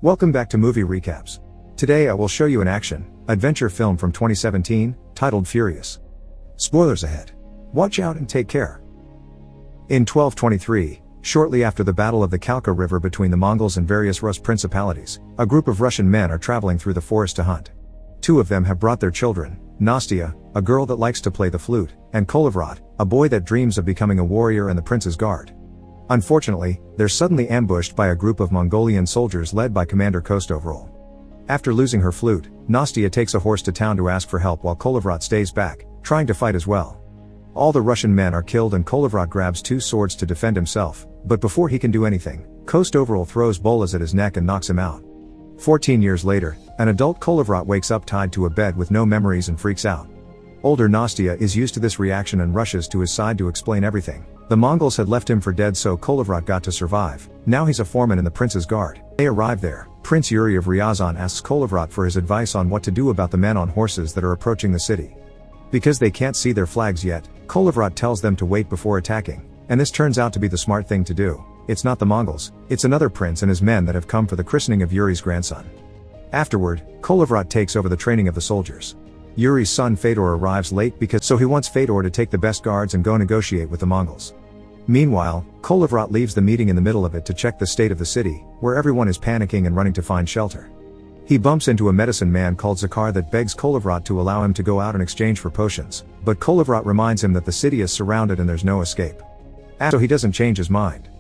Welcome back to Movie Recaps. Today I will show you an action-adventure film from 2017, titled Furious. Spoilers ahead. Watch out and take care. In 1223, shortly after the Battle of the Kalka River between the Mongols and various Rus principalities, a group of Russian men are traveling through the forest to hunt. Two of them have brought their children, Nastya, a girl that likes to play the flute, and Kolovrat, a boy that dreams of becoming a warrior and the prince's guard. Unfortunately, they're suddenly ambushed by a group of Mongolian soldiers led by Commander Kostovrol. After losing her flute, Nastya takes a horse to town to ask for help while Kolovrat stays back, trying to fight as well. All the Russian men are killed and Kolovrat grabs two swords to defend himself, but before he can do anything, Kostovrol throws bolas at his neck and knocks him out. 14 years later, an adult Kolovrat wakes up tied to a bed with no memories and freaks out. Older Nastya is used to this reaction and rushes to his side to explain everything. The Mongols had left him for dead, so Kolovrat got to survive. Now he's a foreman in the prince's guard. They arrive there. Prince Yuri of Ryazan asks Kolovrat for his advice on what to do about the men on horses that are approaching the city. Because they can't see their flags yet, Kolovrat tells them to wait before attacking, and this turns out to be the smart thing to do. It's not the Mongols, it's another prince and his men that have come for the christening of Yuri's grandson. Afterward, Kolovrat takes over the training of the soldiers. Yuri's son Fedor arrives late so he wants Fedor to take the best guards and go negotiate with the Mongols. Meanwhile, Kolovrat leaves the meeting in the middle of it to check the state of the city, where everyone is panicking and running to find shelter. He bumps into a medicine man called Zakar that begs Kolovrat to allow him to go out in exchange for potions, but Kolovrat reminds him that the city is surrounded and there's no escape. So he doesn't change his mind.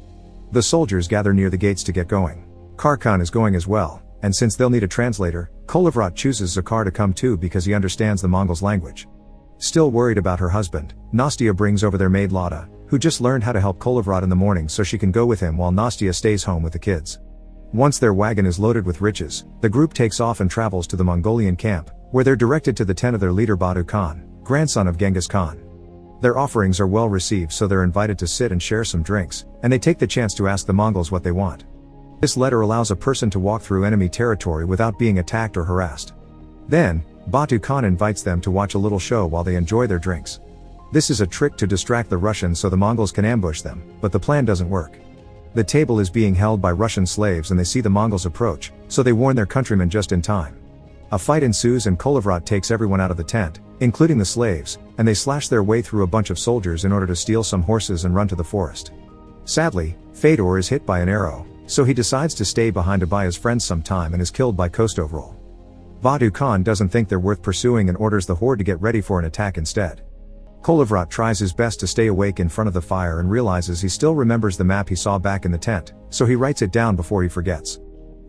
The soldiers gather near the gates to get going. Karkan is going as well, and since they'll need a translator, Kolovrat chooses Zakar to come too because he understands the Mongols' language. Still worried about her husband, Nastya brings over their maid Lada, who just learned how to help Kolovrat in the morning so she can go with him while Nastya stays home with the kids. Once their wagon is loaded with riches, the group takes off and travels to the Mongolian camp, where they're directed to the tent of their leader Batu Khan, grandson of Genghis Khan. Their offerings are well received, so they're invited to sit and share some drinks, and they take the chance to ask the Mongols what they want. This letter allows a person to walk through enemy territory without being attacked or harassed. Then, Batu Khan invites them to watch a little show while they enjoy their drinks. This is a trick to distract the Russians so the Mongols can ambush them, but the plan doesn't work. The table is being held by Russian slaves and they see the Mongols approach, so they warn their countrymen just in time. A fight ensues and Kolovrat takes everyone out of the tent, including the slaves, and they slash their way through a bunch of soldiers in order to steal some horses and run to the forest. Sadly, Fedor is hit by an arrow, so he decides to stay behind to buy his friends some time and is killed by Kostovrol. Batu Khan doesn't think they're worth pursuing and orders the horde to get ready for an attack instead. Kolovrat tries his best to stay awake in front of the fire and realizes he still remembers the map he saw back in the tent, so he writes it down before he forgets.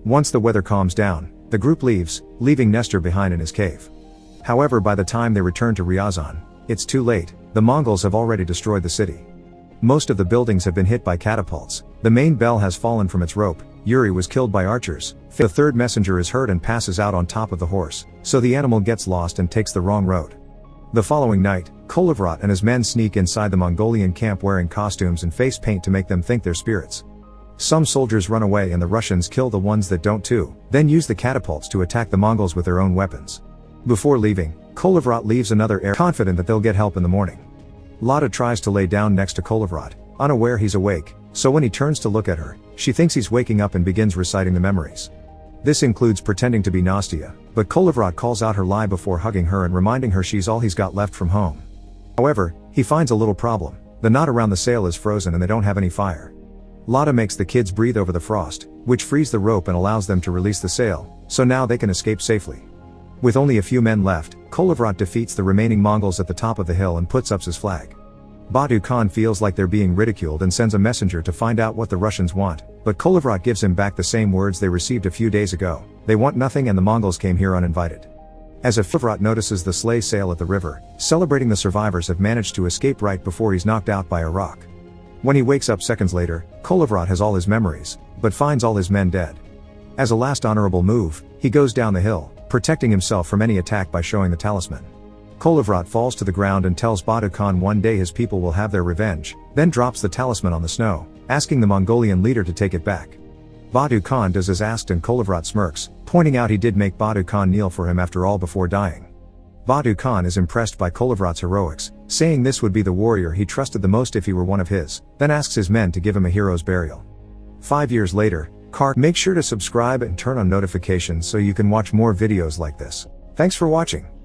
Once the weather calms down, the group leaves, leaving Nestor behind in his cave. However, by the time they return to Ryazan, it's too late. The Mongols have already destroyed the city. Most of the buildings have been hit by catapults, the main bell has fallen from its rope, Yuri was killed by archers, the third messenger is hurt and passes out on top of the horse, so the animal gets lost and takes the wrong road. The following night, Kolovrat and his men sneak inside the Mongolian camp wearing costumes and face paint to make them think they're spirits. Some soldiers run away and the Russians kill the ones that don't too, then use the catapults to attack the Mongols with their own weapons. Before leaving, Kolovrat leaves another air confident that they'll get help in the morning. Lada tries to lay down next to Kolovrat, unaware he's awake, so when he turns to look at her, she thinks he's waking up and begins reciting the memories. This includes pretending to be Nastya, but Kolovrat calls out her lie before hugging her and reminding her she's all he's got left from home. However, he finds a little problem. The knot around the sail is frozen and they don't have any fire. Lada makes the kids breathe over the frost, which frees the rope and allows them to release the sail, so now they can escape safely. With only a few men left, Kolovrat defeats the remaining Mongols at the top of the hill and puts up his flag. Batu Khan feels like they're being ridiculed and sends a messenger to find out what the Russians want, but Kolovrat gives him back the same words they received a few days ago. They want nothing and the Mongols came here uninvited. As Kolovrat notices the sleigh sail at the river, celebrating the survivors have managed to escape right before he's knocked out by a rock. When he wakes up seconds later, Kolovrat has all his memories, but finds all his men dead. As a last honorable move, he goes down the hill, protecting himself from any attack by showing the talisman. Kolovrat falls to the ground and tells Batu Khan one day his people will have their revenge, then drops the talisman on the snow, asking the Mongolian leader to take it back. Batu Khan does as asked and Kolovrat smirks, pointing out he did make Batu Khan kneel for him after all before dying. Batu Khan is impressed by Kolovrat's heroics, saying this would be the warrior he trusted the most if he were one of his, then asks his men to give him a hero's burial. 5 years later, car. Make sure to subscribe and turn on notifications so you can watch more videos like this. Thanks for watching.